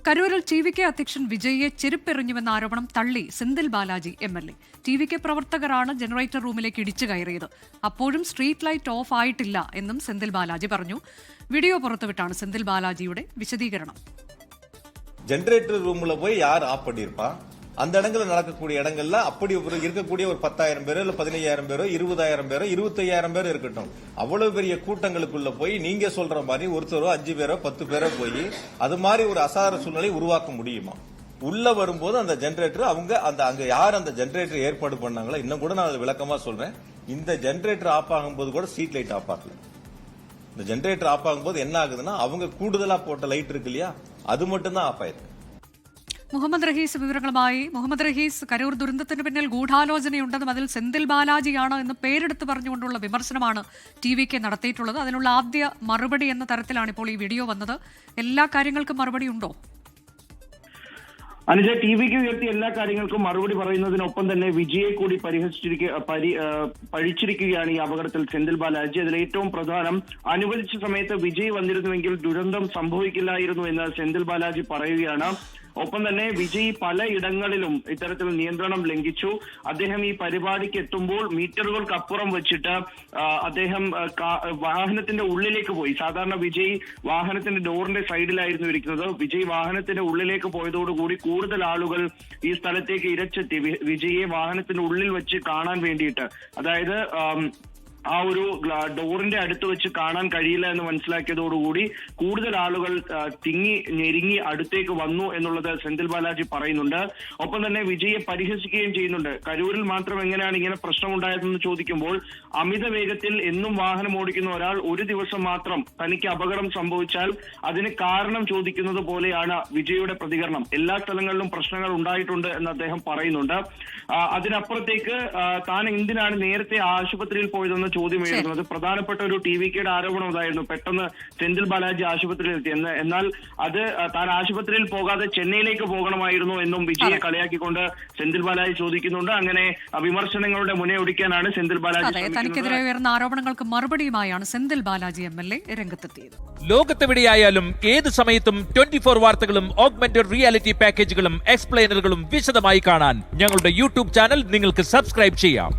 കരൂരിൽ TVK അധ്യക്ഷൻ വിജയിയെ ചെരുപ്പെറിഞ്ഞുവെന്ന ആരോപണം തള്ളി സെന്തിൽ ബാലാജി MLA. TVK പ്രവർത്തകരാണ് ജനറേറ്റർ റൂമിലേക്ക് ഇടിച്ചു കയറിയത്. അപ്പോഴും സ്ട്രീറ്റ് ലൈറ്റ് ഓഫ് ആയിട്ടില്ല എന്നും സെന്തിൽ ബാലാജി പറഞ്ഞു. വീഡിയോ പുറത്തുവിട്ടാണ് സെന്തിൽ ബാലാജിയുടെ വിശദീകരണം. ஜெனரேட்டர் ரூம்ல போய் யார் ஆஃப் பண்ணிருப்பா? அந்த இடங்கள்ல நடக்கக்கூடிய இடங்கள்ல அப்படி இருக்கக்கூடிய ஒரு 10,000 பேரோ இல்ல 15,000 பேரோ 20,000 பேரோ 25,000 பேரோ இருக்கட்டும், அவ்வளவு பெரிய கூட்டங்களுக்குள்ள போய் நீங்க சொல்ற மாதிரி ஒருத்தரோ 5 பேரோ 10 பேரோ போய் அது மாதிரி ஒரு அசார சூழ்நிலை உருவாக்க முடியுமா? உள்ள வரும்போது அந்த ஜெனரேட்டர் அங்க யார் அந்த ஜெனரேட்டர் ஏற்பாடு பண்ணாங்களோ, இன்னும் கூட நான் விளக்கமா சொல்றேன், இந்த ஜெனரேட்டர் ஆஃப் ஆகும்போது கூட ஸ்ட்ரீட் லைட் ஆஃப் ஆகல. இந்த ஜெனரேட்டர் ஆஃப் ஆகும்போது என்ன ஆகுதுன்னா அவங்க கூடுதலா போட்ட லைட் இருக்கு இல்லையா, அது மட்டும் தான் ஆஃப் ஆயிருக்கு. മുഹമ്മദ് റഹീസ് വിവരങ്ങളുമായി. മുഹമ്മദ് റഹീസ്, കരൂർ ദുരന്തത്തിന് പിന്നിൽ ഗൂഢാലോചനയുണ്ടെന്നും അതിൽ സെന്തിൽ ബാലാജിയാണ് എന്ന് പേരെടുത്ത് പറഞ്ഞുകൊണ്ടുള്ള വിമർശനമാണ് TVK നടത്തിയിട്ടുള്ളത്. അതിനുള്ള ആദ്യ മറുപടി എന്ന തരത്തിലാണ് ഇപ്പോൾ ഈ വീഡിയോ വന്നത്. എല്ലാ കാര്യങ്ങൾക്കും മറുപടി ഉണ്ടോ? അനുജ, TVK ഉയർത്തിയ എല്ലാ കാര്യങ്ങൾക്കും മറുപടി പറയുന്നതിനൊപ്പം തന്നെ വിജയെ കൂടി പഴിച്ചിരിക്കുകയാണ് ഈ അപകടത്തിൽ സെന്തിൽ ബാലാജി. അതിൽ ഏറ്റവും പ്രധാനം, അനുവദിച്ച സമയത്ത് വിജയ് വന്നിരുന്നുവെങ്കിൽ ദുരന്തം സംഭവിക്കില്ലായിരുന്നു എന്ന് സെന്തിൽ ബാലാജി പറയുകയാണ്. ഒപ്പം തന്നെ വിജയ് പലയിടങ്ങളിലും ഇത്തരത്തിൽ നിയന്ത്രണം ലംഘിച്ചു. അദ്ദേഹം ഈ പരിപാടിക്ക് എത്തുമ്പോൾ മീറ്ററുകൾക്കപ്പുറം വെച്ചിട്ട് അദ്ദേഹം വാഹനത്തിന്റെ ഉള്ളിലേക്ക് പോയി. സാധാരണ വിജയ് വാഹനത്തിന്റെ ഡോറിന്റെ സൈഡിലായിരുന്നു ഇരിക്കുന്നത്. വിജയ് വാഹനത്തിന്റെ ഉള്ളിലേക്ക് പോയതോടുകൂടി കൂടുതൽ ആളുകൾ ഈ സ്ഥലത്തേക്ക് ഇരച്ചെത്തി വിജയെ വാഹനത്തിന്റെ ഉള്ളിൽ വെച്ച് കാണാൻ വേണ്ടിയിട്ട്. അതായത് ആ ഒരു ഡോറിന്റെ അടുത്ത് വെച്ച് കാണാൻ കഴിയില്ല എന്ന് മനസ്സിലാക്കിയതോടുകൂടി കൂടുതൽ ആളുകൾ തിങ്ങി ഞെരുങ്ങി അടുത്തേക്ക് വന്നു എന്നുള്ളത് സെന്തിൽ ബാലാജി പറയുന്നുണ്ട്. ഒപ്പം തന്നെ വിജയെ പരിഹസിക്കുകയും ചെയ്യുന്നുണ്ട്. കരൂരിൽ മാത്രം എങ്ങനെയാണ് ഇങ്ങനെ പ്രശ്നമുണ്ടായതെന്ന് ചോദിക്കുമ്പോൾ, അമിത വേഗത്തിൽ എന്നും വാഹനം ഓടിക്കുന്ന ഒരാൾ ഒരു ദിവസം മാത്രം തനിക്ക് അപകടം സംഭവിച്ചാൽ അതിന് കാരണം ചോദിക്കുന്നത് പോലെയാണ് വിജയുടെ പ്രതികരണം. എല്ലാ സ്ഥലങ്ങളിലും പ്രശ്നങ്ങൾ ഉണ്ടായിട്ടുണ്ട് എന്ന് അദ്ദേഹം പറയുന്നുണ്ട്. അതിനപ്പുറത്തേക്ക് താൻ എന്തിനാണ് നേരത്തെ ആശുപത്രിയിൽ പോയതെന്ന് ചോദ്യം എഴുതുന്നത്. പ്രധാനപ്പെട്ട ഒരു TVKയുടെ ആരോപണം അതായിരുന്നു, പെട്ടെന്ന് സെന്തിൽ ബാലാജി ആശുപത്രിയിൽ എത്തി എന്നാൽ അത് താൻ ആശുപത്രിയിൽ പോകാതെ ചെന്നൈയിലേക്ക് പോകണമായിരുന്നു എന്നും വിജയെ കളിയാക്കിക്കൊണ്ട് സെന്തിൽ ബാലാജി ചോദിക്കുന്നുണ്ട്. അങ്ങനെ വിമർശനങ്ങളുടെ മുനയൊടിക്കാനാണ് സെന്തിൽ ബാലാജി. തനിക്കെതിരെ ഉയർന്ന ആരോപണങ്ങൾക്ക് മറുപടിയുമായാണ് സെന്തിൽ ബാലാജി MLA രംഗത്തെത്തിയത്. ലോകത്തെവിടെയായാലും ഏത് സമയത്തും 24 വാർത്തകളും ഓഗ്മെന്റഡ് റിയാലിറ്റി പാക്കേജുകളും എക്സ്പ്ലെയിനറുകളും വിശദമായി കാണാൻ ഞങ്ങളുടെ YouTube ചാനൽ നിങ്ങൾക്ക് സബ്സ്ക്രൈബ് ചെയ്യാം.